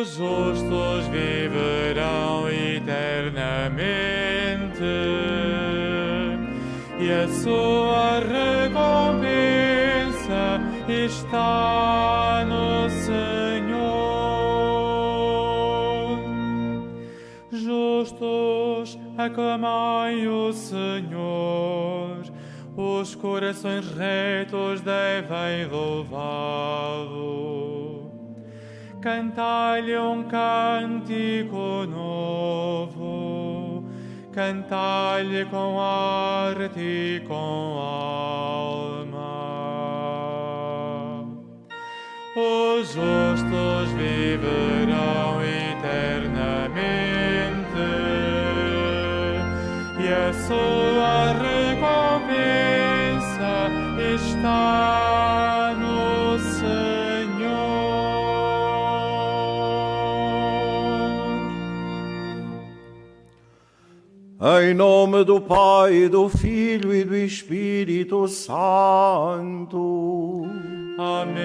Os justos viverão eternamente, e a sua recompensa está no Senhor. Justos, aclamai o Senhor, os corações retos devem louvá-lo. Cantai-lhe um cântico novo, cantai-lhe com arte e com alma. Os justos viverão eternamente, e a sua recompensa está no Senhor. Em nome do Pai, do Filho e do Espírito Santo. Amém.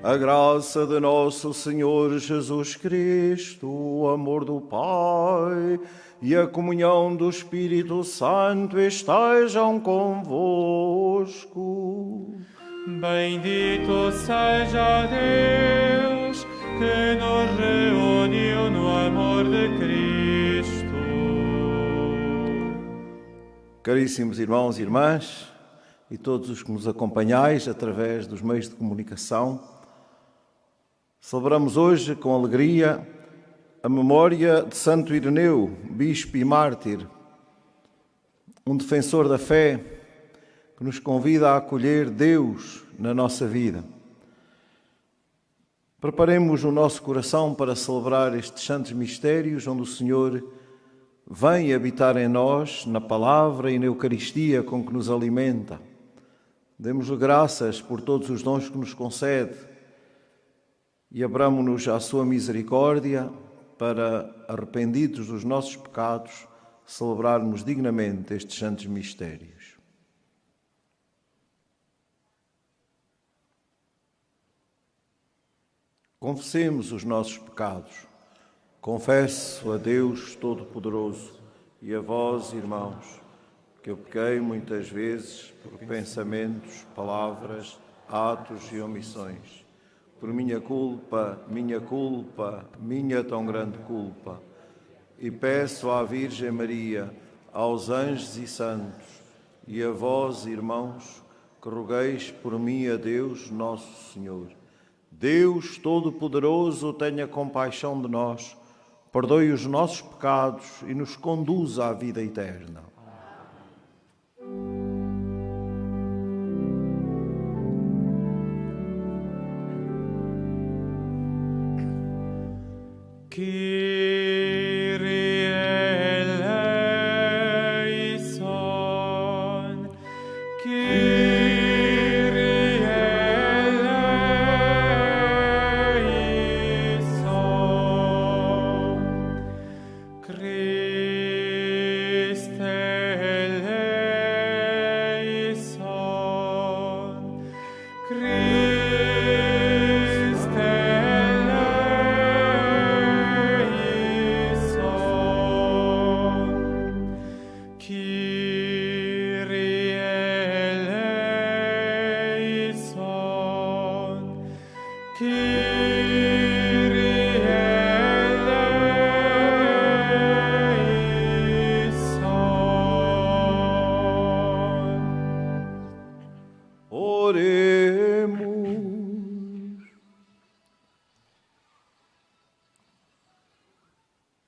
A graça de nosso Senhor Jesus Cristo, o amor do Pai e a comunhão do Espírito Santo estejam convosco. Bendito seja Deus que nos reuniu no amor de Cristo. Caríssimos irmãos e irmãs, e todos os que nos acompanhais através dos meios de comunicação, celebramos hoje com alegria a memória de Santo Ireneu, bispo e mártir, um defensor da fé que nos convida a acolher Deus na nossa vida. Preparemos o nosso coração para celebrar estes santos mistérios, onde o Senhor vem habitar em nós, na palavra e na Eucaristia com que nos alimenta. Demos-lhe graças por todos os dons que nos concede e abramo-nos à sua misericórdia para, arrependidos dos nossos pecados, celebrarmos dignamente estes santos mistérios. Confessemos os nossos pecados. Confesso a Deus Todo-Poderoso e a vós, irmãos, que eu pequei muitas vezes por pensamentos, palavras, atos e omissões. Por minha culpa, minha tão grande culpa. E peço à Virgem Maria, aos anjos e santos, e a vós, irmãos, que rogueis por mim a Deus Nosso Senhor. Deus Todo-Poderoso, tenha compaixão de nós, perdoe os nossos pecados e nos conduza à vida eterna.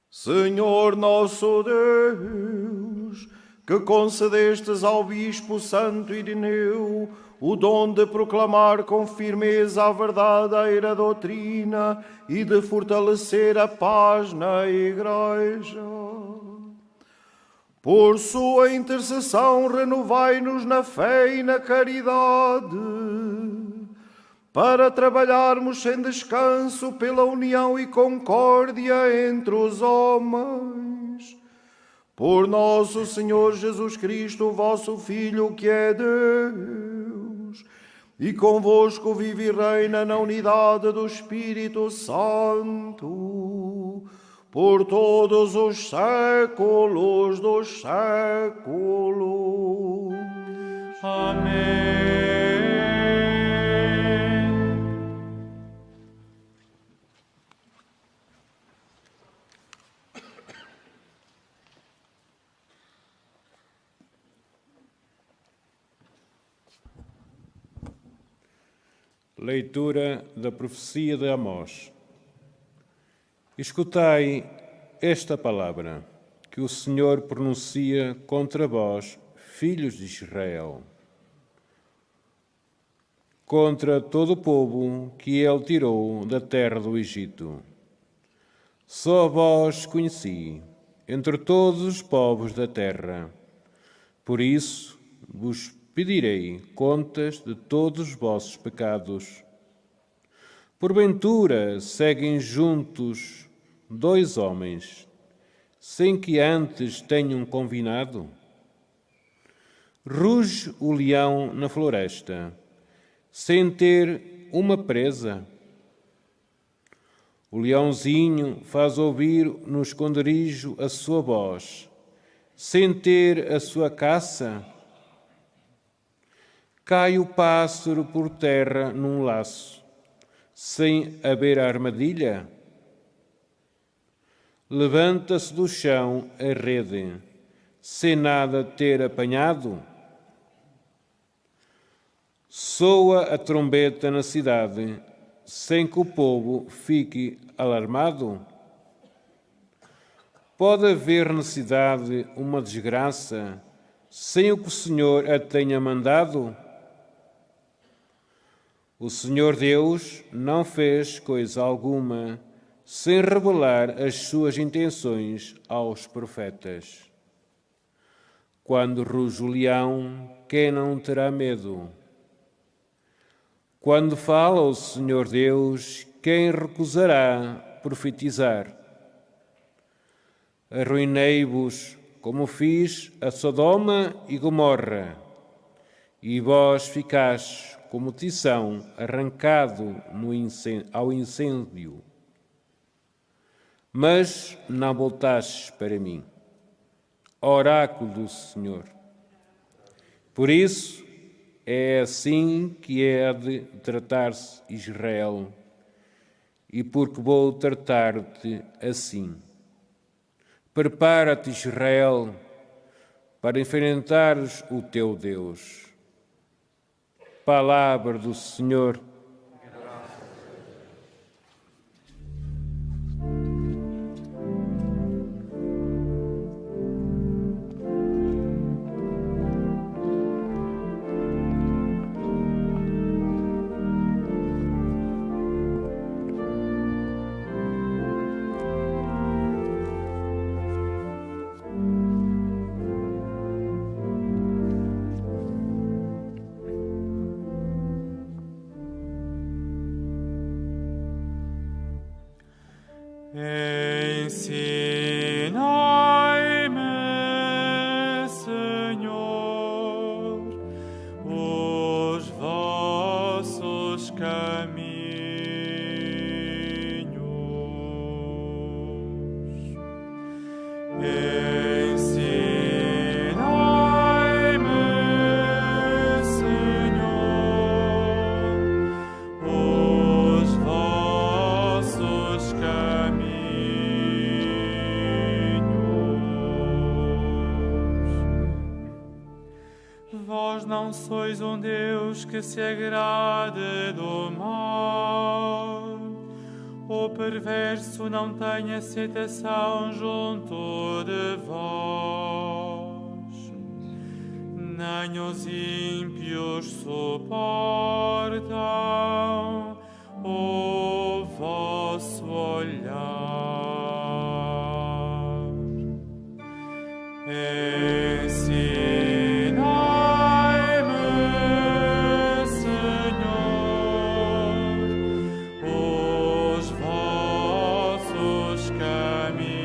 Senhor nosso Deus, que concedestes ao Bispo Santo Ireneu o dom de proclamar com firmeza a verdadeira doutrina e de fortalecer a paz na Igreja. Por sua intercessão, renovai-nos na fé e na caridade, para trabalharmos sem descanso pela união e concórdia entre os homens. Por nosso Senhor Jesus Cristo, vosso Filho, que é Deus, e convosco vive e reina na unidade do Espírito Santo, por todos os séculos dos séculos. Amém. Leitura da profecia de Amós. Escutai esta palavra que o Senhor pronuncia contra vós, filhos de Israel, contra todo o povo que ele tirou da terra do Egito. Só vós conheci entre todos os povos da terra. Por isso vos pedirei contas de todos os vossos pecados. Porventura seguem juntos 2 homens, sem que antes tenham combinado? Ruge o leão na floresta, sem ter uma presa. O leãozinho faz ouvir no esconderijo a sua voz, sem ter a sua caça. Cai o pássaro por terra num laço, sem haver armadilha. Levanta-se do chão a rede, sem nada ter apanhado. Soa a trombeta na cidade, sem que o povo fique alarmado. Pode haver na cidade uma desgraça, sem o que o Senhor a tenha mandado? O Senhor Deus não fez coisa alguma sem revelar as suas intenções aos profetas. Quando ruge o leão, quem não terá medo? Quando fala o Senhor Deus, quem recusará profetizar? Arruinei-vos como fiz a Sodoma e Gomorra, e vós ficastes como tição arrancado ao incêndio. Mas não voltastes para mim, oráculo do Senhor. Por isso, é assim que é de tratar-se Israel, e porque vou tratar-te assim. Prepara-te, Israel, para enfrentares o teu Deus. Palavra do Senhor. Ensinai-me, Senhor, os vossos caminhos. Ensinai-me, Senhor, os vossos caminhos. Vós não sois um Deus que se agrade do mal. O perverso não tem aceitação junto de vós, nem os ímpios suportam o vosso olhar. Ensinai-me, Senhor, os vossos caminhos.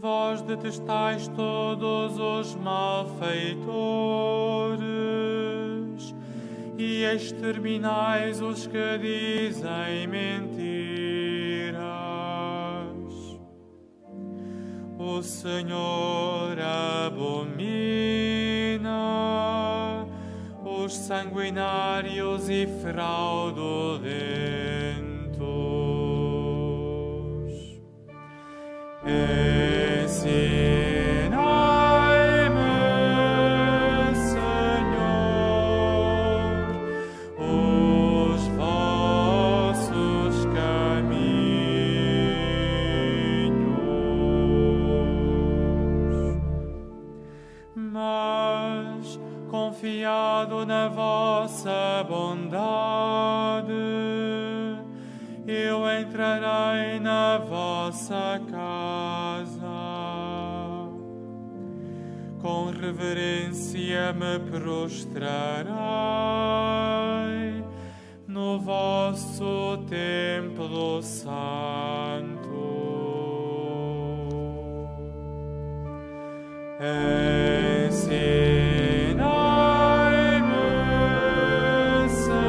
Vós detestais todos os malfeitores e exterminais os que dizem mentiras. O Senhor abomina os sanguinários e fraudulentos. Ensinai-me, Senhor, os vossos caminhos. Mas, confiado na vossa bondade, eu entrarei na vossa casa. Com reverência me prostrarei no vosso templo santo. Ensinai-me, Senhor,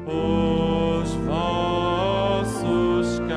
os vossos caminhos.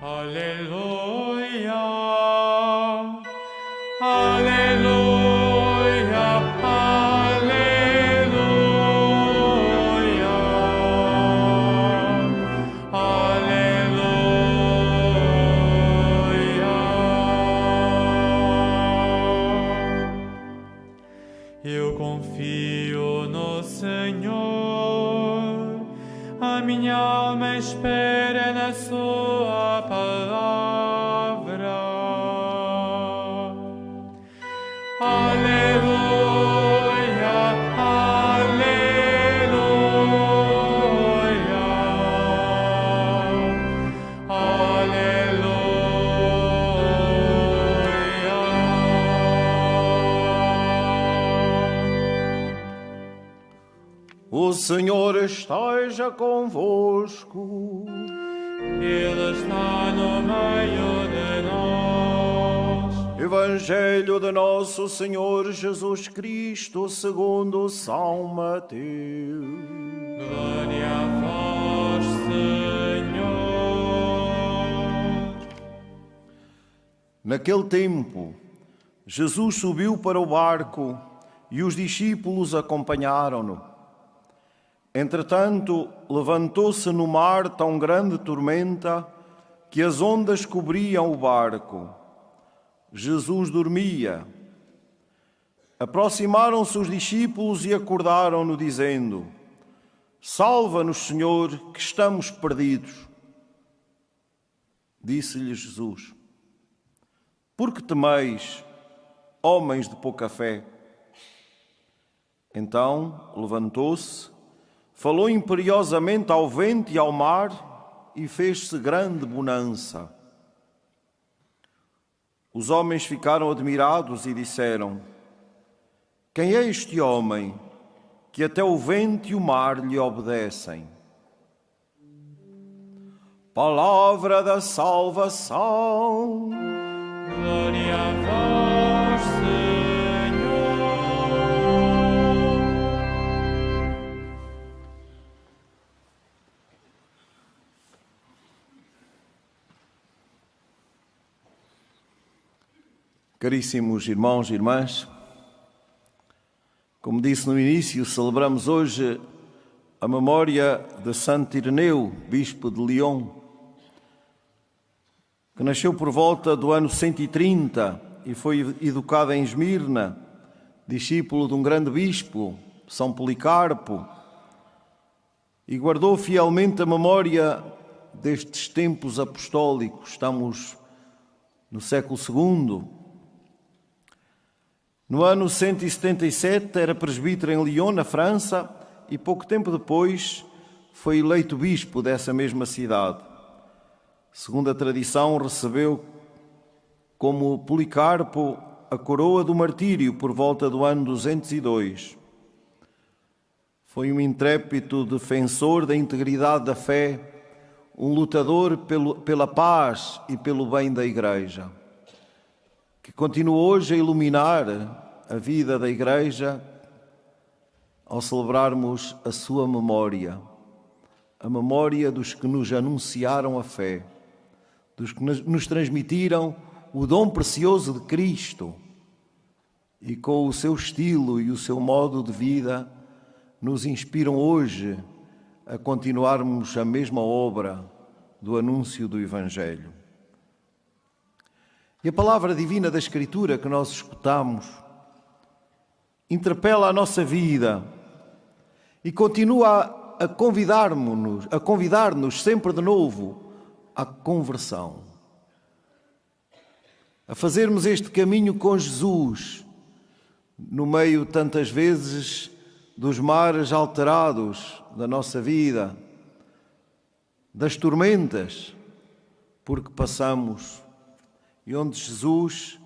Aleluia, aleluia, aleluia, aleluia. Eu confio no Senhor, a minha alma espera na sua palavra. Aleluia, aleluia, aleluia. O Senhor esteja convosco. Ele está no meio de nós. Evangelho de nosso Senhor Jesus Cristo segundo São Mateus. Glória a vós, Senhor. Naquele tempo, Jesus subiu para o barco e os discípulos acompanharam-no. Entretanto, levantou-se no mar tão grande tormenta que as ondas cobriam o barco. Jesus dormia. Aproximaram-se os discípulos e acordaram-no, dizendo: Salva-nos, Senhor, que estamos perdidos. Disse-lhe Jesus: Por que temeis, homens de pouca fé? Então levantou-se, falou imperiosamente ao vento e ao mar e fez-se grande bonança. Os homens ficaram admirados e disseram: Quem é este homem que até o vento e o mar lhe obedecem? Palavra da salvação. Glória a vós, Senhor. Caríssimos irmãos e irmãs, como disse no início, celebramos hoje a memória de Santo Ireneu, bispo de Lyon, que nasceu por volta do ano 130 e foi educado em Esmirna, discípulo de um grande bispo, São Policarpo, e guardou fielmente a memória destes tempos apostólicos. Estamos no século II. No ano 177 era presbítero em Lyon, na França, e pouco tempo depois foi eleito bispo dessa mesma cidade. Segundo a tradição, recebeu como Policarpo a coroa do martírio por volta do ano 202. Foi um intrépido defensor da integridade da fé, um lutador pela paz e pelo bem da Igreja, que continua hoje a iluminar a vida da Igreja ao celebrarmos a sua memória, a memória dos que nos anunciaram a fé, dos que nos transmitiram o dom precioso de Cristo e com o seu estilo e o seu modo de vida nos inspiram hoje a continuarmos a mesma obra do anúncio do Evangelho. E a palavra divina da Escritura que nós escutamos interpela a nossa vida e continua a convidar-nos sempre de novo à conversão, a fazermos este caminho com Jesus, no meio tantas vezes dos mares alterados da nossa vida, das tormentas por que passamos e onde Jesus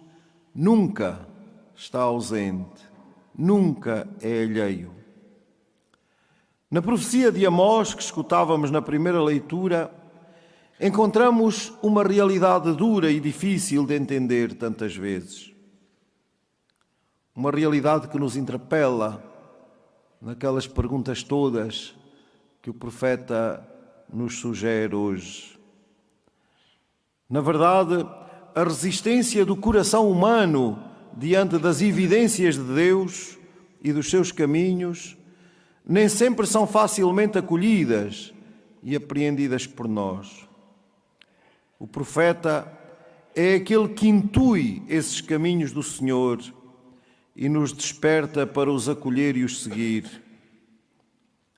nunca está ausente, nunca é alheio. Na profecia de Amós, que escutávamos na primeira leitura, encontramos uma realidade dura e difícil de entender tantas vezes. Uma realidade que nos interpela naquelas perguntas todas que o profeta nos sugere hoje. Na verdade, a resistência do coração humano diante das evidências de Deus e dos seus caminhos nem sempre são facilmente acolhidas e apreendidas por nós. O profeta é aquele que intui esses caminhos do Senhor e nos desperta para os acolher e os seguir.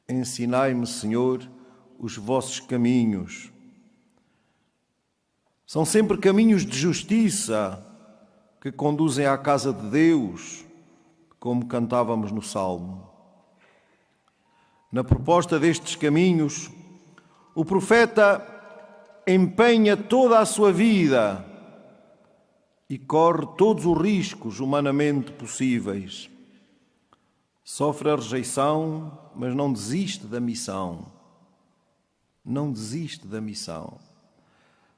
Ensinai-me, Senhor, os vossos caminhos. São sempre caminhos de justiça que conduzem à casa de Deus, como cantávamos no Salmo. Na proposta destes caminhos, o profeta empenha toda a sua vida e corre todos os riscos humanamente possíveis. Sofre a rejeição, mas não desiste da missão. Não desiste da missão.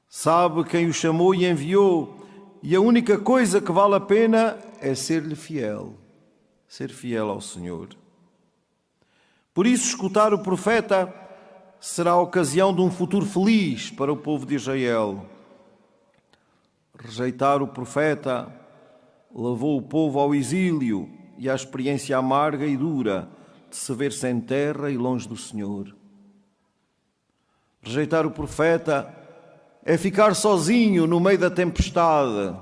Sabe quem o chamou e enviou, e a única coisa que vale a pena é ser-lhe fiel. Ser fiel ao Senhor. Por isso, escutar o profeta será a ocasião de um futuro feliz para o povo de Israel. Rejeitar o profeta levou o povo ao exílio e à experiência amarga e dura de se ver sem terra e longe do Senhor. Rejeitar o profeta é ficar sozinho no meio da tempestade,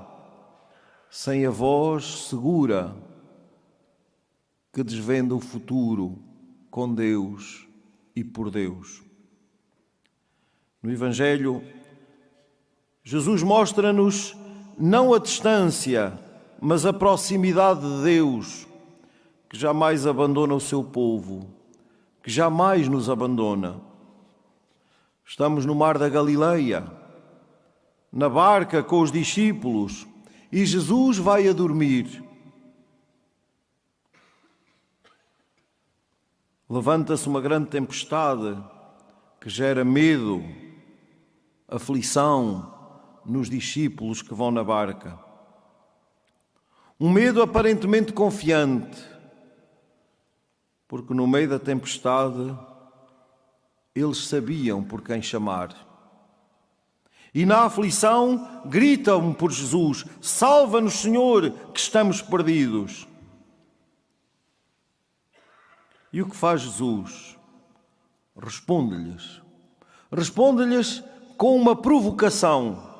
sem a voz segura que desvenda o futuro com Deus e por Deus. No Evangelho, Jesus mostra-nos não a distância, mas a proximidade de Deus, que jamais abandona o seu povo, que jamais nos abandona. Estamos no mar da Galileia, na barca com os discípulos, e Jesus vai a dormir. Levanta-se uma grande tempestade que gera medo, aflição nos discípulos que vão na barca. Um medo aparentemente confiante, porque no meio da tempestade eles sabiam por quem chamar. E na aflição gritam por Jesus: salva-nos, Senhor, que estamos perdidos. E o que faz Jesus? Responde-lhes. Responde-lhes com uma provocação.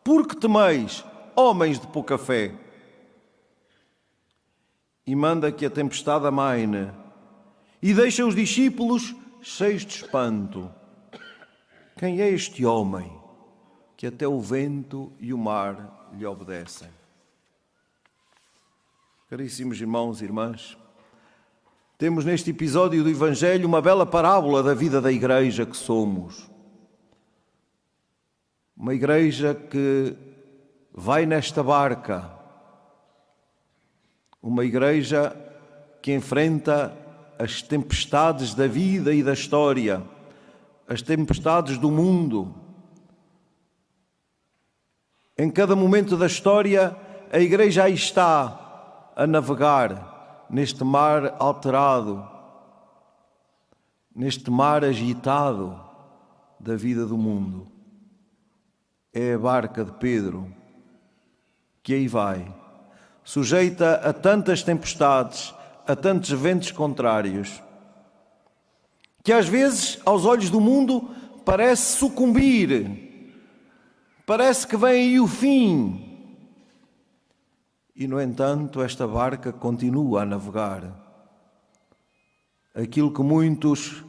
Por que temeis, homens de pouca fé? E manda que a tempestade amaine e deixa os discípulos cheios de espanto. Quem é este homem que até o vento e o mar lhe obedecem? Caríssimos irmãos e irmãs, temos neste episódio do Evangelho uma bela parábola da vida da igreja que somos. Uma igreja que vai nesta barca. Uma igreja que enfrenta as tempestades da vida e da história, as tempestades do mundo. Em cada momento da história, a igreja aí está a navegar neste mar alterado, neste mar agitado da vida do mundo. É a barca de Pedro que aí vai, sujeita a tantas tempestades, a tantos ventos contrários, que às vezes, aos olhos do mundo, parece sucumbir, parece que vem aí o fim. E, no entanto, esta barca continua a navegar. Aquilo que muitos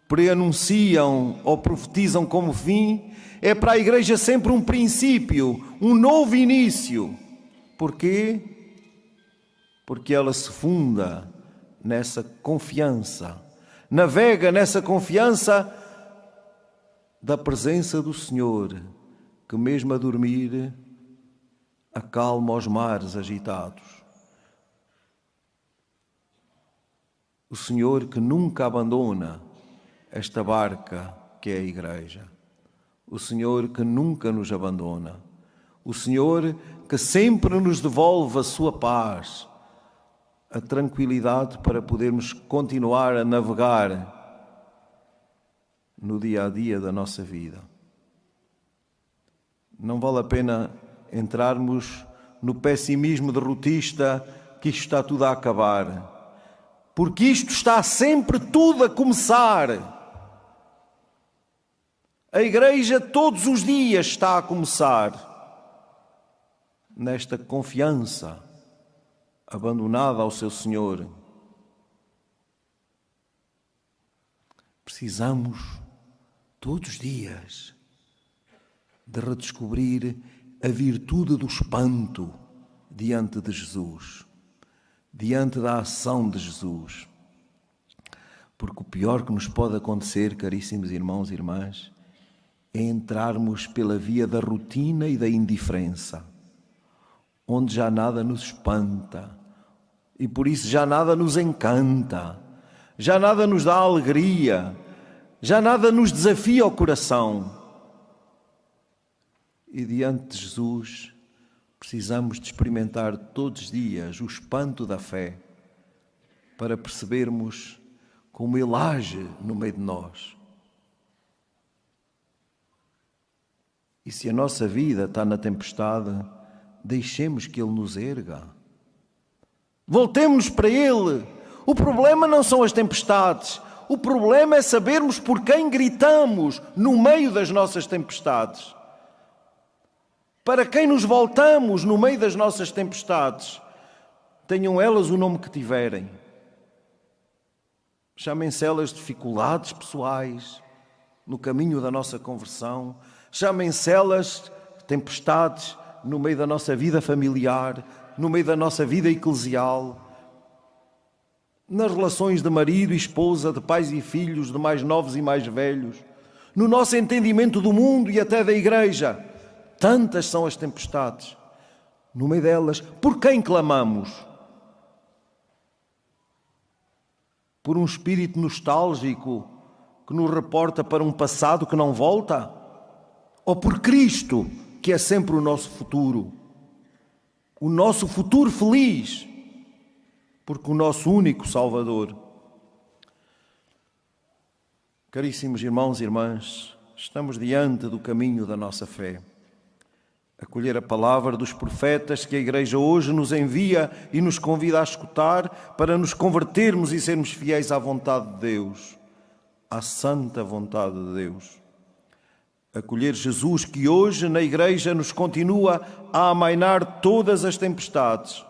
preanunciam ou profetizam como fim é para a igreja sempre um princípio, um novo início. Porquê? Porque ela se funda nessa confiança, navega nessa confiança da presença do Senhor, que mesmo a dormir acalma os mares agitados. O Senhor que nunca abandona esta barca que é a igreja. O Senhor que nunca nos abandona. O Senhor que sempre nos devolve a sua paz, a tranquilidade para podermos continuar a navegar no dia a dia da nossa vida. Não vale a pena entrarmos no pessimismo derrotista que isto está tudo a acabar, porque isto está sempre tudo a começar. A igreja todos os dias está a começar nesta confiança abandonada ao seu Senhor. Precisamos todos os dias de redescobrir a virtude do espanto diante de Jesus, diante da ação de Jesus. Porque o pior que nos pode acontecer, caríssimos irmãos e irmãs, é entrarmos pela via da rotina e da indiferença, onde já nada nos espanta e por isso já nada nos encanta, já nada nos dá alegria, já nada nos desafia o coração. E diante de Jesus precisamos de experimentar todos os dias o espanto da fé para percebermos como Ele age no meio de nós. E se a nossa vida está na tempestade, deixemos que Ele nos erga. Voltemos para Ele. O problema não são as tempestades. O problema é sabermos por quem gritamos no meio das nossas tempestades. Para quem nos voltamos no meio das nossas tempestades, tenham elas o nome que tiverem. Chamem-se elas dificuldades pessoais no caminho da nossa conversão, chamem-se elas tempestades no meio da nossa vida familiar, no meio da nossa vida eclesial, nas relações de marido e esposa, de pais e filhos, de mais novos e mais velhos, no nosso entendimento do mundo e até da igreja. Tantas são as tempestades. No meio delas, por quem clamamos? Por um espírito nostálgico que nos reporta para um passado que não volta? Ou por Cristo, que é sempre o nosso futuro feliz, porque o nosso único Salvador. Caríssimos irmãos e irmãs, estamos diante do caminho da nossa fé. Acolher a palavra dos profetas que a Igreja hoje nos envia e nos convida a escutar para nos convertermos e sermos fiéis à vontade de Deus, à santa vontade de Deus. Acolher Jesus que hoje na Igreja nos continua a amainar todas as tempestades.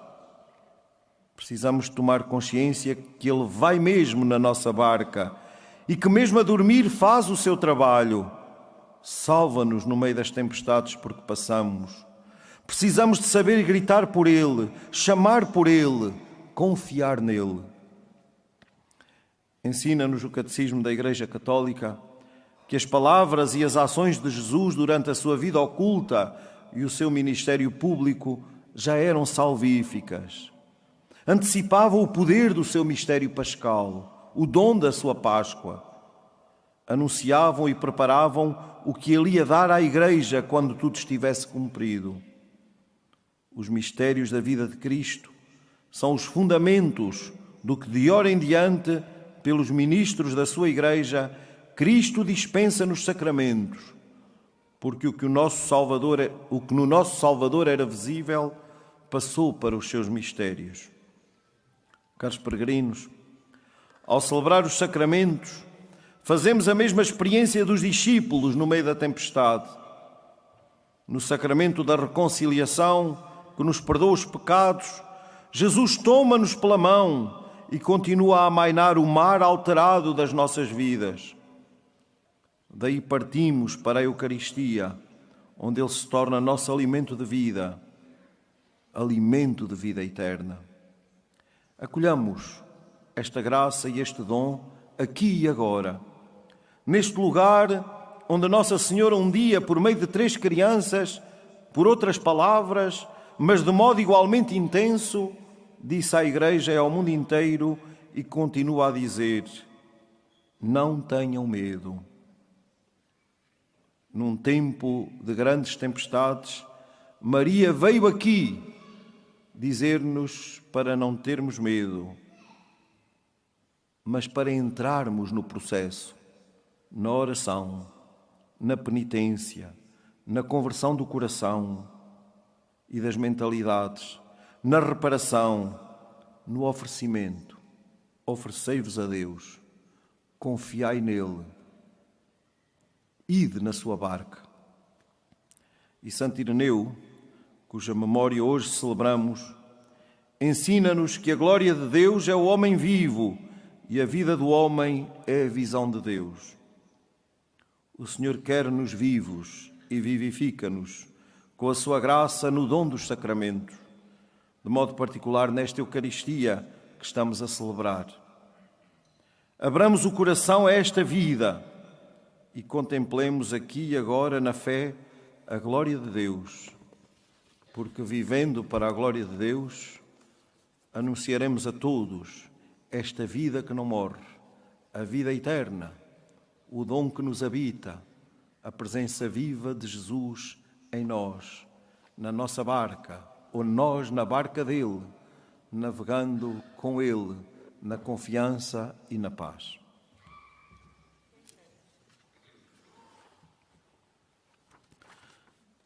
Precisamos tomar consciência que Ele vai mesmo na nossa barca e que mesmo a dormir faz o seu trabalho. Salva-nos no meio das tempestades por que passamos. Precisamos de saber gritar por Ele, chamar por Ele, confiar nele. Ensina-nos o Catecismo da Igreja Católica que as palavras e as ações de Jesus durante a sua vida oculta e o seu ministério público já eram salvíficas. Antecipavam o poder do seu mistério pascal, o dom da sua Páscoa. Anunciavam e preparavam o que Ele ia dar à Igreja quando tudo estivesse cumprido. Os mistérios da vida de Cristo são os fundamentos do que de hora em diante, pelos ministros da sua Igreja, Cristo dispensa nos sacramentos, porque o que no nosso Salvador era visível, passou para os seus mistérios. Caros peregrinos, ao celebrar os sacramentos, fazemos a mesma experiência dos discípulos no meio da tempestade. No sacramento da reconciliação, que nos perdoa os pecados, Jesus toma-nos pela mão e continua a amainar o mar alterado das nossas vidas. Daí partimos para a Eucaristia, onde Ele se torna nosso alimento de vida eterna. Acolhamos esta graça e este dom aqui e agora, neste lugar onde Nossa Senhora um dia, por meio de 3 crianças, por outras palavras, mas de modo igualmente intenso, disse à Igreja e ao mundo inteiro e continua a dizer: não tenham medo. Num tempo de grandes tempestades, Maria veio aqui dizer-nos para não termos medo, mas para entrarmos no processo, na oração, na penitência, na conversão do coração e das mentalidades, na reparação, no oferecimento. Oferecei-vos a Deus, confiai nele, ide na sua barca. E Santo Ireneu, cuja memória hoje celebramos, ensina-nos que a glória de Deus é o homem vivo e a vida do homem é a visão de Deus. O Senhor quer-nos vivos e vivifica-nos com a sua graça no dom dos sacramentos, de modo particular nesta Eucaristia que estamos a celebrar. Abramos o coração a esta vida e contemplemos aqui e agora na fé a glória de Deus, porque vivendo para a glória de Deus, anunciaremos a todos esta vida que não morre, a vida eterna, o dom que nos habita, a presença viva de Jesus em nós, na nossa barca, ou nós na barca dele, navegando com ele na confiança e na paz.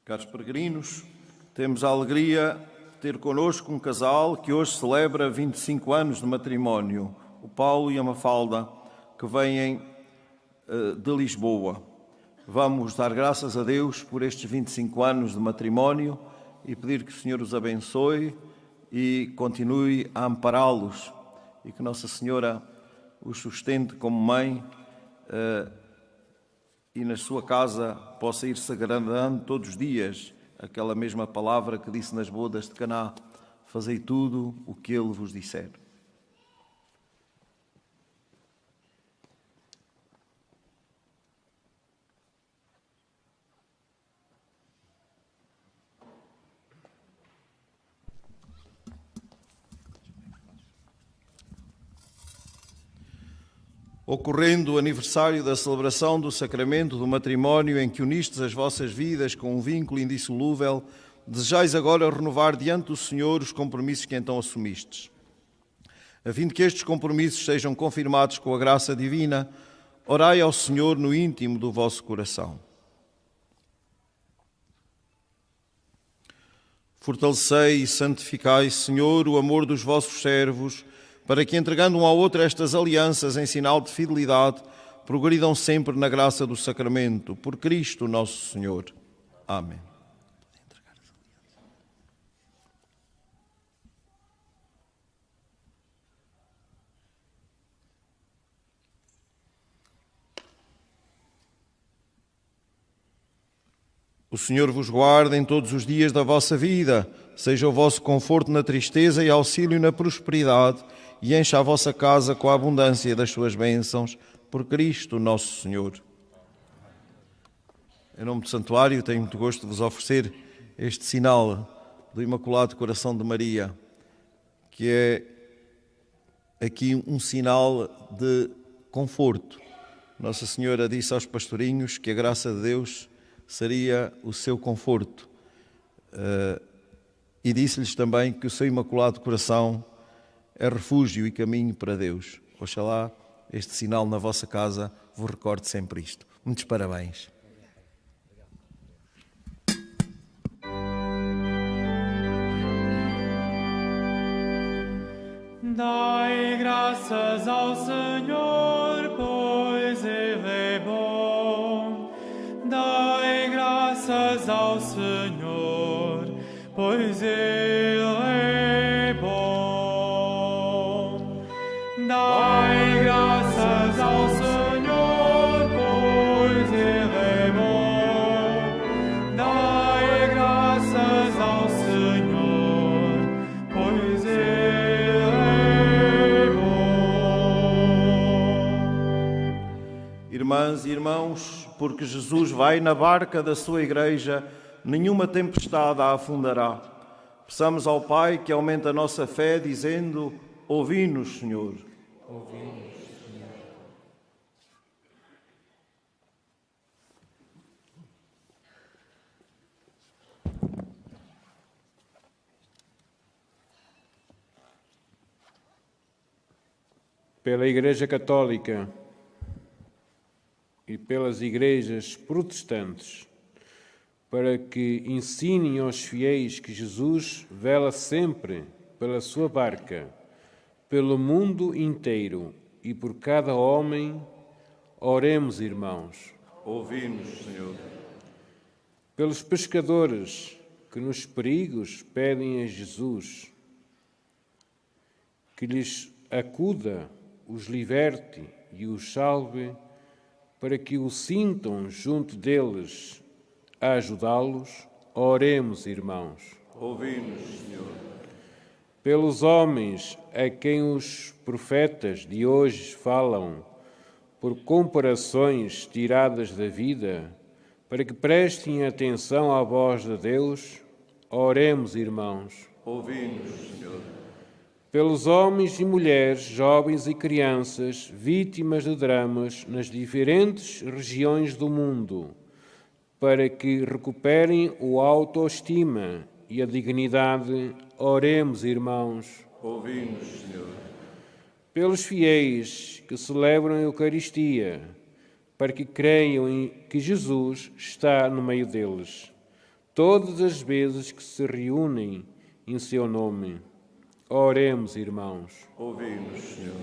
Caros peregrinos, temos a alegria de ter connosco um casal que hoje celebra 25 anos de matrimónio, o Paulo e a Mafalda, que vêm de Lisboa. Vamos dar graças a Deus por estes 25 anos de matrimónio e pedir que o Senhor os abençoe e continue a ampará-los e que Nossa Senhora os sustente como mãe e na sua casa possa ir sagradando todos os dias aquela mesma palavra que disse nas bodas de Caná: fazei tudo o que Ele vos disser. Ocorrendo o aniversário da celebração do sacramento do matrimónio em que unistes as vossas vidas com um vínculo indissolúvel, desejais agora renovar diante do Senhor os compromissos que então assumistes. A fim de que estes compromissos sejam confirmados com a graça divina, orai ao Senhor no íntimo do vosso coração. Fortalecei e santificai, Senhor, o amor dos vossos servos, para que, entregando um ao outro estas alianças em sinal de fidelidade, progridam sempre na graça do sacramento. Por Cristo nosso Senhor. Amém. O Senhor vos guarde em todos os dias da vossa vida, seja o vosso conforto na tristeza e auxílio na prosperidade, e encha a vossa casa com a abundância das suas bênçãos, por Cristo nosso Senhor. Em nome do Santuário, tenho muito gosto de vos oferecer este sinal do Imaculado Coração de Maria, que é aqui um sinal de conforto. Nossa Senhora disse aos pastorinhos que a graça de Deus seria o seu conforto. E disse-lhes também que o seu Imaculado Coração é refúgio e caminho para Deus. Oxalá este sinal na vossa casa vos recorde sempre isto. Muitos parabéns. Dai graças ao Senhor, pois Ele é bom. Dai graças ao Senhor, pois Ele é bom. Dai graças ao Senhor, pois Ele é bom. Dai graças ao Senhor, pois Ele é bom. Irmãs e irmãos, porque Jesus vai na barca da sua igreja, nenhuma tempestade a afundará. Peçamos ao Pai que aumente a nossa fé, dizendo: ouvi-nos, Senhor. Ouvi-nos, Senhor. Pela Igreja Católica e pelas igrejas protestantes, para que ensinem aos fiéis que Jesus vela sempre pela sua barca, pelo mundo inteiro e por cada homem, oremos, irmãos. Ouvi-nos, Senhor. Pelos pescadores que nos perigos pedem a Jesus, que lhes acuda, os liberte e os salve, para que o sintam junto deles a ajudá-los, oremos, irmãos. Ouvi-nos, Senhor. Pelos homens a quem os profetas de hoje falam, por comparações tiradas da vida, para que prestem atenção à voz de Deus, oremos, irmãos. Ouvi-nos, Senhor. Pelos homens e mulheres, jovens e crianças, vítimas de dramas nas diferentes regiões do mundo, para que recuperem o autoestima e a dignidade, oremos, irmãos. Ouvi-nos, Senhor. Pelos fiéis que celebram a Eucaristia, para que creiam em que Jesus está no meio deles, todas as vezes que se reúnem em seu nome. Oremos, irmãos. Ouvi-nos, Senhor.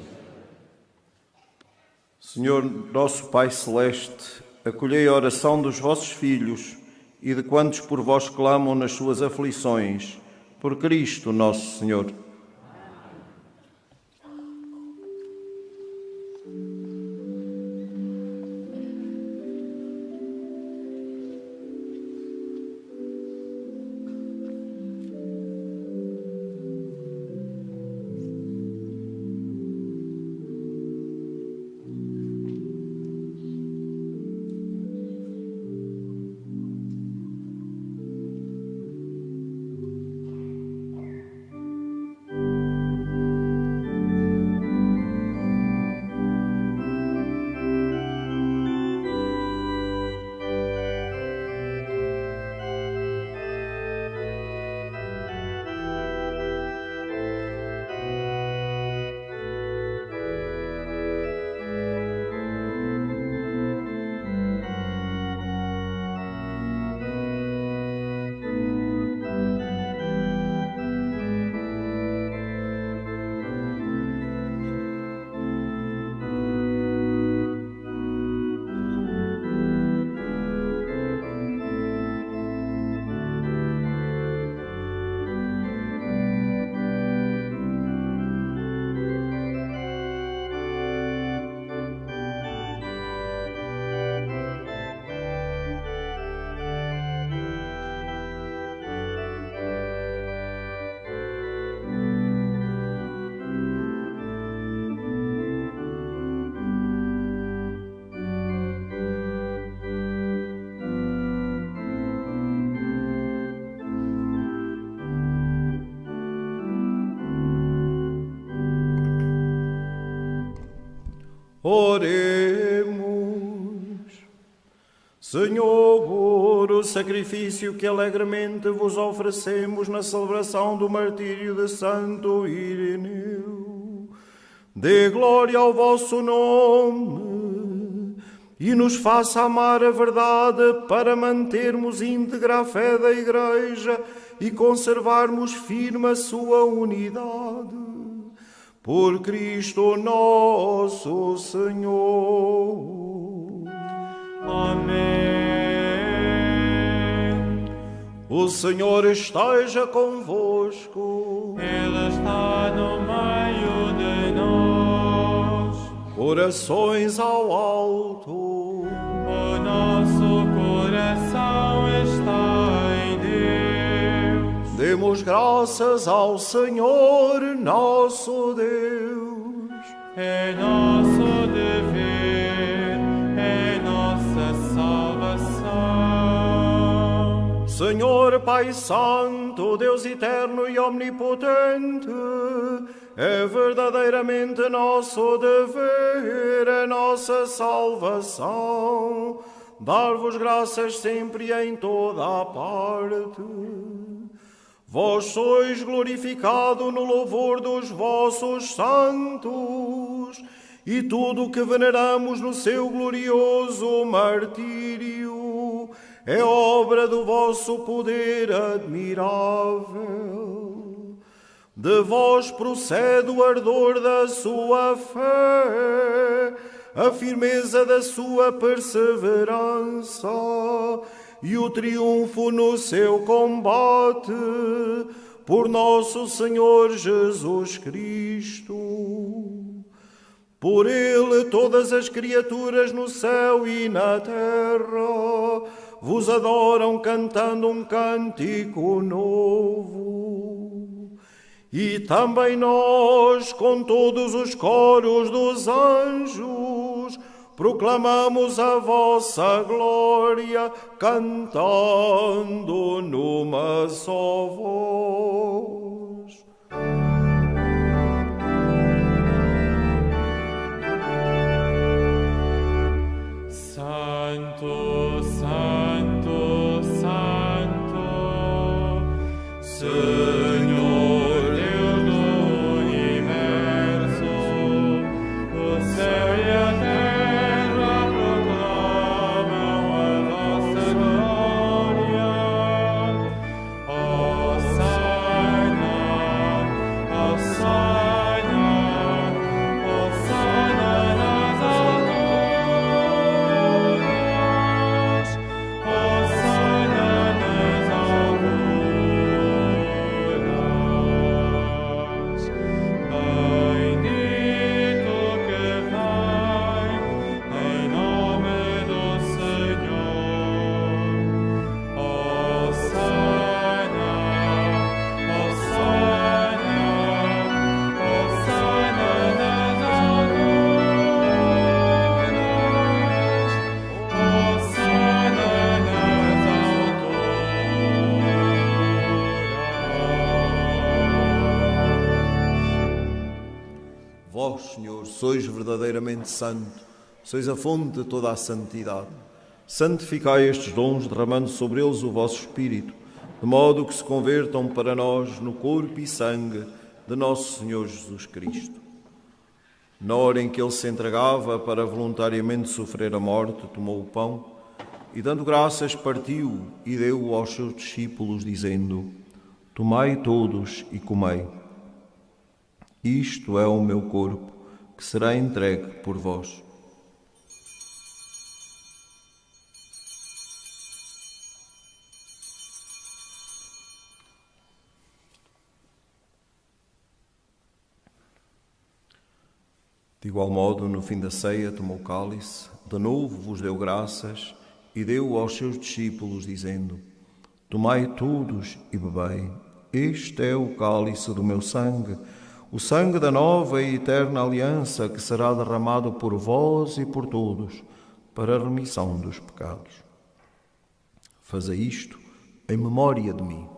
Senhor, nosso Pai Celeste, acolhei a oração dos vossos filhos e de quantos por vós clamam nas suas aflições, por Cristo nosso Senhor. Oremos. Senhor, o sacrifício que alegremente vos oferecemos na celebração do martírio de Santo Irineu, dê glória ao vosso nome e nos faça amar a verdade para mantermos íntegra a fé da Igreja e conservarmos firme a sua unidade. Por Cristo nosso Senhor. Amém. O Senhor esteja convosco. Ele está no meio de nós. Corações ao alto. O nosso coração está em Deus. Demos graças ao Senhor nosso Deus. É nosso dever, é nossa salvação. Senhor Pai Santo, Deus eterno e omnipotente, é verdadeiramente nosso dever, é nossa salvação, dar-vos graças sempre e em toda a parte. Vós sois glorificado no louvor dos vossos santos, e tudo o que veneramos no seu glorioso martírio é obra do vosso poder admirável. De vós procede o ardor da sua fé, a firmeza da sua perseverança e o triunfo no seu combate, por nosso Senhor Jesus Cristo. Por ele todas as criaturas no céu e na terra vos adoram cantando um cântico novo. E também nós, com todos os coros dos anjos, proclamamos a vossa glória, cantando numa só voz. Santo, Santo, Santo, Senhor Deus do universo, o céu e a terra proclamam a vossa glória. Hosana, Hosana, Hosana nas alturas, Hosana nas alturas. Bendito que vem em nome do Senhor. Hosana, Hosana, Hosana nas alturas, Hosana nas alturas. Vós, Senhor, sois verdadeiramente santo, sois a fonte de toda a santidade. Santificai estes dons, derramando sobre eles o vosso Espírito, de modo que se convertam para nós no corpo e sangue de nosso Senhor Jesus Cristo. Na hora em que ele se entregava para voluntariamente sofrer a morte, tomou o pão e, dando graças, partiu e deu aos seus discípulos, dizendo: Tomai todos e comei. Isto é o meu corpo, que será entregue por vós. De igual modo, no fim da ceia, tomou o cálice, de novo vos deu graças e deu aos seus discípulos, dizendo: Tomai todos e bebei. Este é o cálice do meu sangue, o sangue da nova e eterna aliança, que será derramado por vós e por todos, para a remissão dos pecados. Fazei isto em memória de mim.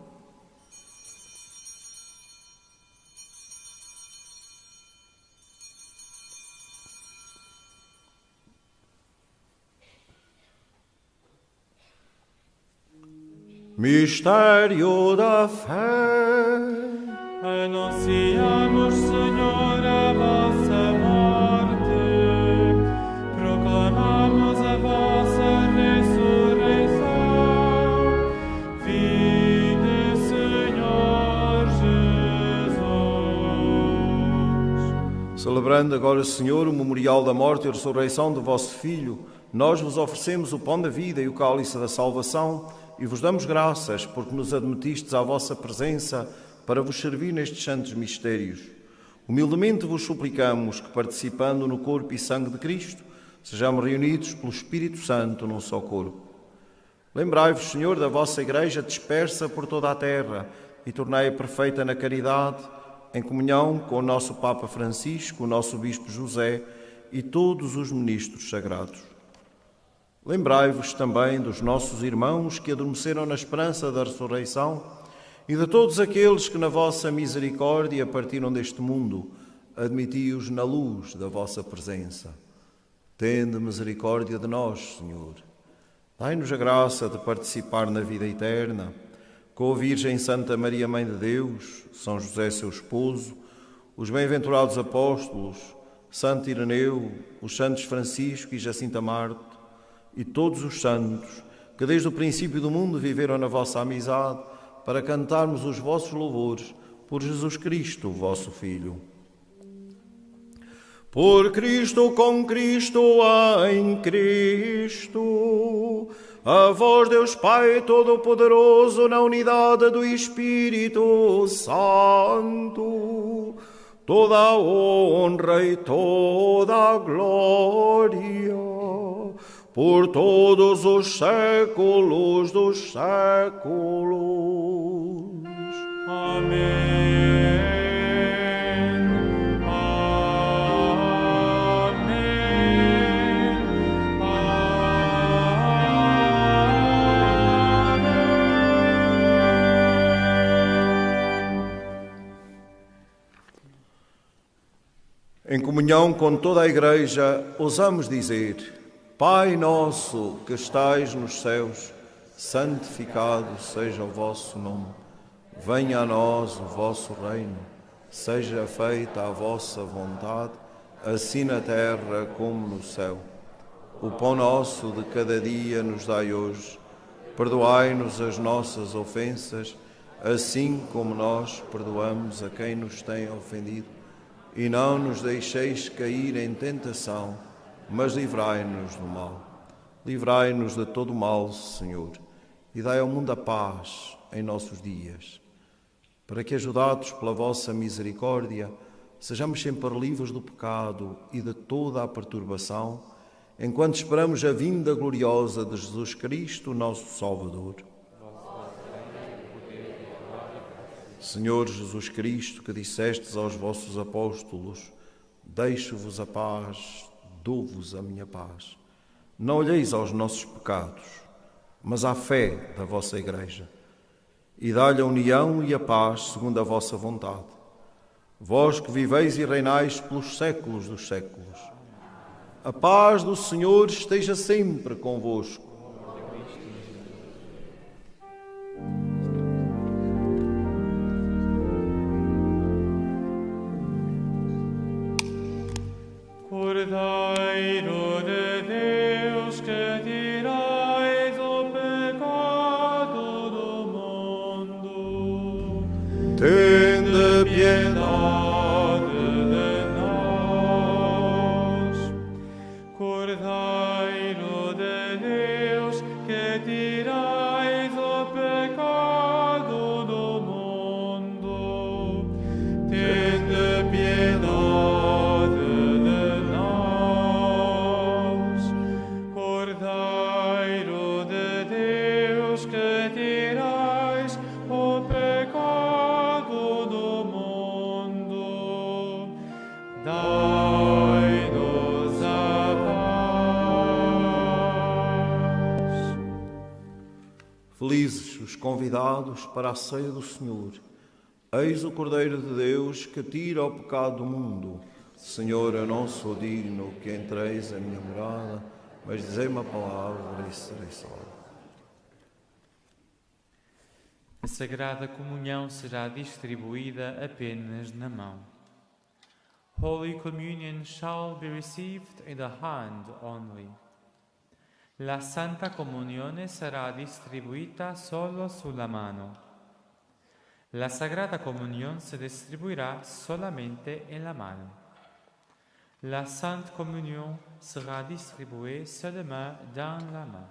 Mistério da fé. Anunciamos, Senhor, a vossa morte, proclamamos a vossa ressurreição. Vinde, Senhor Jesus. Celebrando agora, Senhor, o memorial da morte e ressurreição do vosso Filho, nós vos oferecemos o pão da vida e o cálice da salvação e vos damos graças porque nos admitistes à vossa presença para vos servir nestes santos mistérios. Humildemente vos suplicamos que, participando no corpo e sangue de Cristo, sejamos reunidos pelo Espírito Santo num só corpo. Lembrai-vos, Senhor, da vossa Igreja dispersa por toda a terra e tornai-a perfeita na caridade, em comunhão com o nosso Papa Francisco, o nosso Bispo José e todos os ministros sagrados. Lembrai-vos também dos nossos irmãos que adormeceram na esperança da ressurreição e de todos aqueles que na vossa misericórdia partiram deste mundo, admiti-os na luz da vossa presença. Tende misericórdia de nós, Senhor. Dai-nos a graça de participar na vida eterna, com a Virgem Santa Maria, Mãe de Deus, São José, seu esposo, os bem-aventurados apóstolos, Santo Ireneu, os santos Francisco e Jacinta Marte, e todos os santos que desde o princípio do mundo viveram na vossa amizade, para cantarmos os vossos louvores por Jesus Cristo, vosso Filho. Por Cristo, com Cristo, em Cristo, a vós, Deus Pai Todo-Poderoso, na unidade do Espírito Santo, toda a honra e toda a glória, por todos os séculos dos séculos. Amém. Em comunhão com toda a Igreja, ousamos dizer: Pai nosso que estais nos céus, santificado seja o vosso nome. Venha a nós o vosso reino. Seja feita a vossa vontade, assim na terra como no céu. O pão nosso de cada dia nos dai hoje. Perdoai-nos as nossas ofensas, assim como nós perdoamos a quem nos tem ofendido. E não nos deixeis cair em tentação, mas livrai-nos do mal. Livrai-nos de todo o mal, Senhor, e dai ao mundo a paz em nossos dias, para que, ajudados pela vossa misericórdia, sejamos sempre livres do pecado e de toda a perturbação, enquanto esperamos a vinda gloriosa de Jesus Cristo, nosso Salvador. Senhor Jesus Cristo, que dissestes aos vossos apóstolos: deixo-vos a paz, dou-vos a minha paz. Não olheis aos nossos pecados, mas à fé da vossa Igreja, e dá-lhe a união e a paz segundo a vossa vontade. Vós que viveis e reinais pelos séculos dos séculos. A paz do Senhor esteja sempre convosco. Cordeiro de Deus, que tirais o pecado do mundo, Tende piedade de nós. Cordeiro de Deus, que tirais o pecado do mundo, tende piedade. Felizes os convidados para a ceia do Senhor. Eis o Cordeiro de Deus que tira o pecado do mundo. Senhor, eu não sou digno que entreis a minha morada, mas dizei-me a palavra e serei salvo. A Sagrada Comunhão será distribuída apenas na mão. Holy Communion shall be received in the hand only. La Santa Comunione sarà distribuita solo sulla mano. La Sagrada Comunión se distribuirá solamente en la mano. La Sainte Communion sera distribuée seulement dans la main.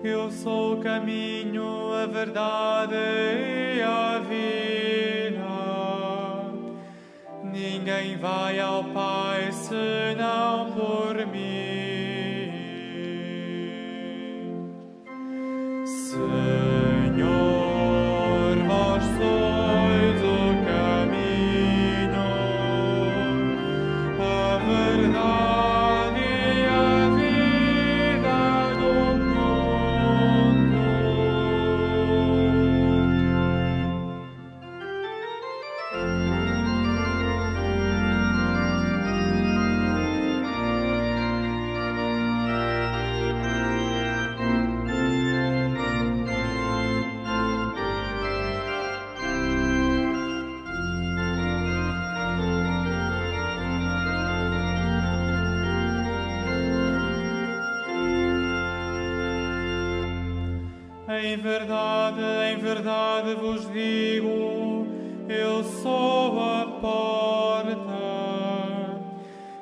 Eu sou o caminho, a verdade e a vida. Ninguém vai ao Pai senão por mim. Senhor, vós sois o caminho, a verdade. Em verdade vos digo, eu sou a porta.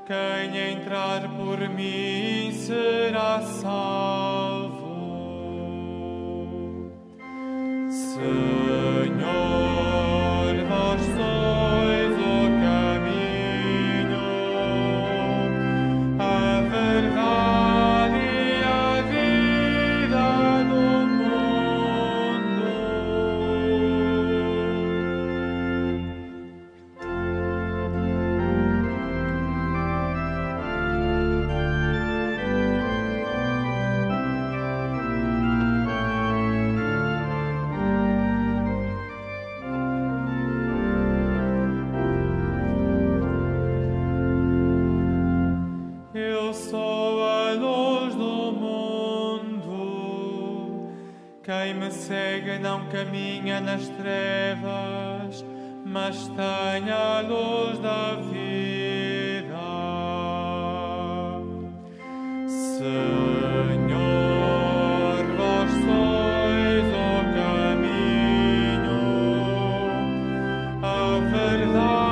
Quem entrar por mim será salvo. Senhor, vós sois o caminho, a verdade. Eu sou a luz do mundo. Quem me segue não caminha nas trevas, mas tem a luz da vida. Senhor, vós sois o caminho, a verdade.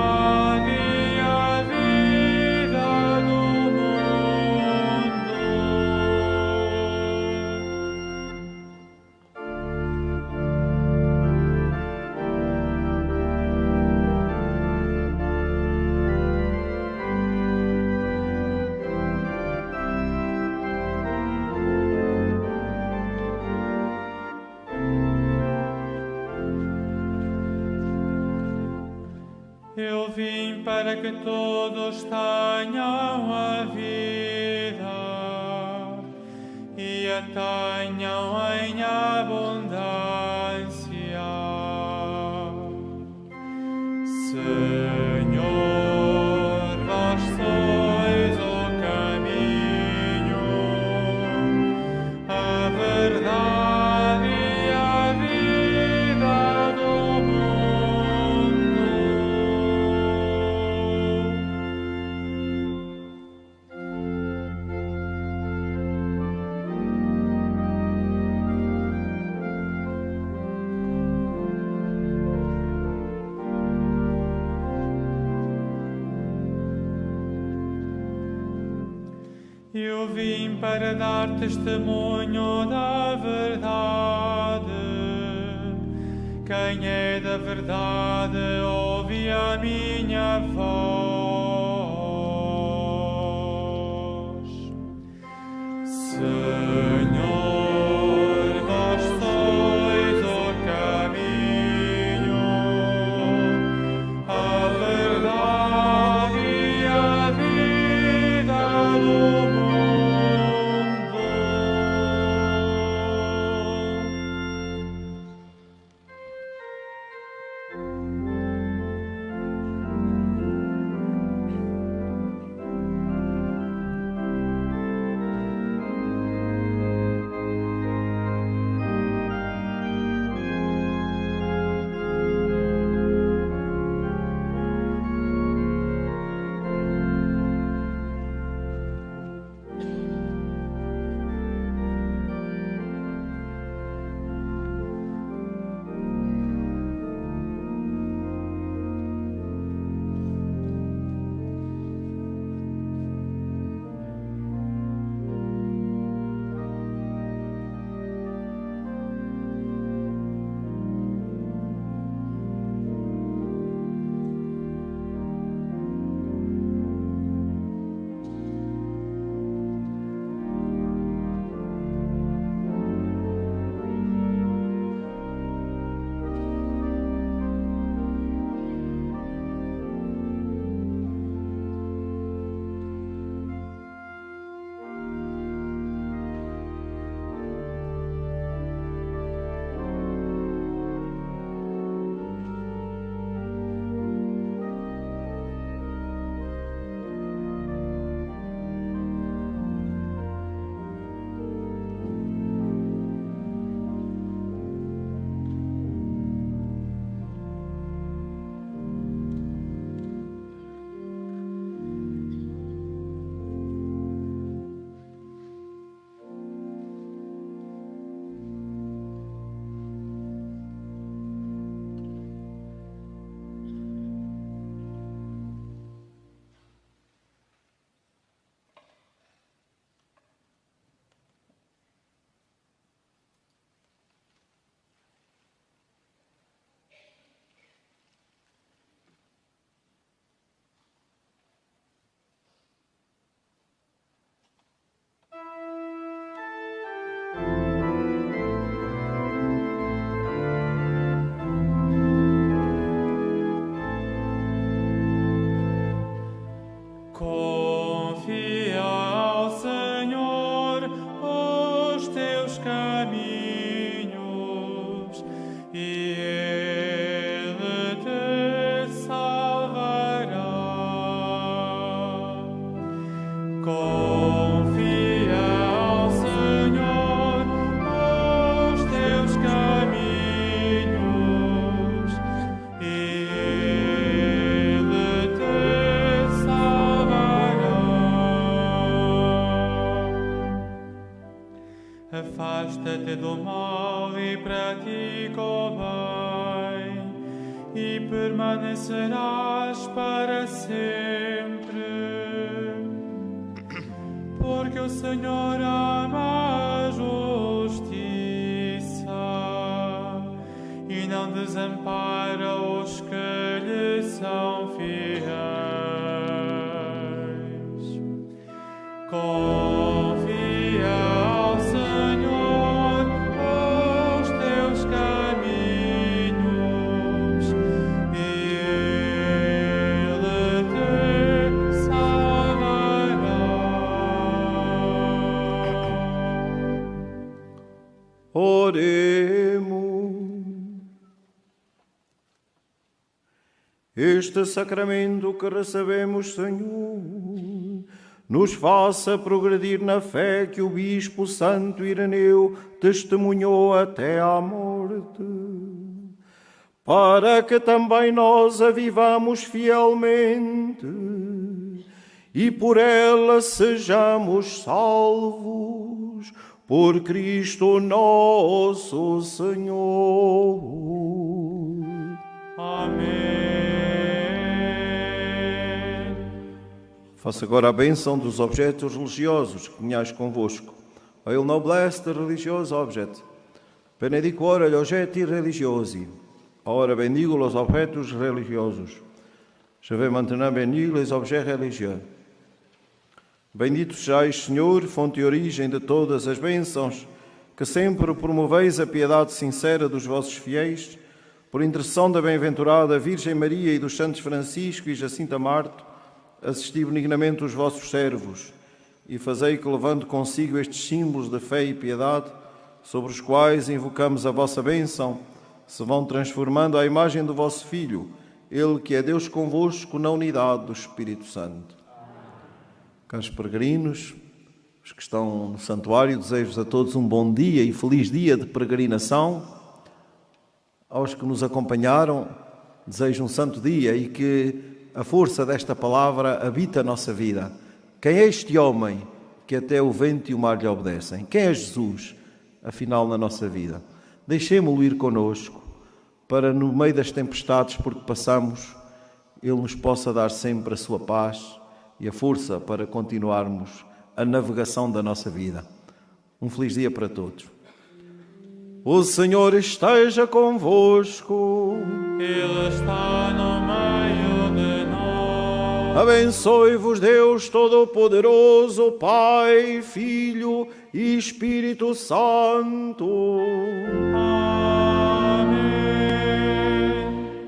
Eu vim para que todos tenham a vida e a tenham em abundância. Senhor, vós sois o caminho, a verdade e a vida do mundo. Eu vim para dar testemunho da verdade. Quem é da verdade ouve a minha voz. Senhor, vós sois o caminho, a verdade e a vida do mundo. Confia ao Senhor os teus caminhos e Ele te salvará. Confia ao Senhor os teus caminhos e Ele te afasta-te do mal e pratica o bem, e permanecerás para sempre. Porque o Senhor ama a justiça e não desampara os que lhe são fiéis. Confia ao Senhor os teus caminhos e Oremos. Este sacramento que recebemos, Senhor, nos faça progredir na fé que o Bispo Santo Ireneu testemunhou até à morte, para que também nós a vivamos fielmente e por ela sejamos salvos, por Cristo nosso Senhor. Amém. Faça agora a bênção dos objetos religiosos que tenhais convosco. Il noblesse religioso objet. Benedico gli oggetti religiosi. Ora bendigo os objetos religiosos. Je vais maintenant bénir les objets religieux. Bendito sejais, Senhor, fonte e origem de todas as bênçãos, que sempre promoveis a piedade sincera dos vossos fiéis, por intercessão da bem-aventurada Virgem Maria e dos santos Francisco e Jacinta Marto, assisti benignamente os vossos servos e fazei que, levando consigo estes símbolos de fé e piedade, sobre os quais invocamos a vossa bênção, se vão transformando à imagem do vosso Filho, Ele que é Deus convosco na unidade do Espírito Santo. Caros peregrinos, os que estão no santuário, desejo-vos a todos um bom dia e feliz dia de peregrinação. Aos que nos acompanharam, desejo um santo dia e que a força desta palavra habita a nossa vida. Quem é este homem que até o vento e o mar lhe obedecem? Quem é Jesus, afinal, na nossa vida? Deixemo-lo ir conosco, para no meio das tempestades por que passamos, Ele nos possa dar sempre a sua paz e a força para continuarmos a navegação da nossa vida. Um feliz dia para todos. O Senhor esteja convosco. Ele está no meio de nós. Abençoe-vos Deus Todo-Poderoso, Pai, Filho e Espírito Santo. Amém.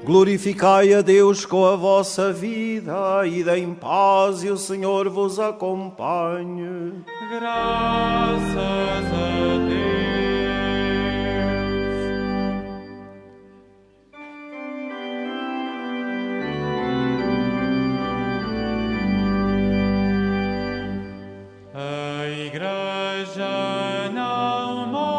Glorificai a Deus com a vossa vida e deem paz e o Senhor vos acompanhe. Graças a Deus. A Igreja não morre.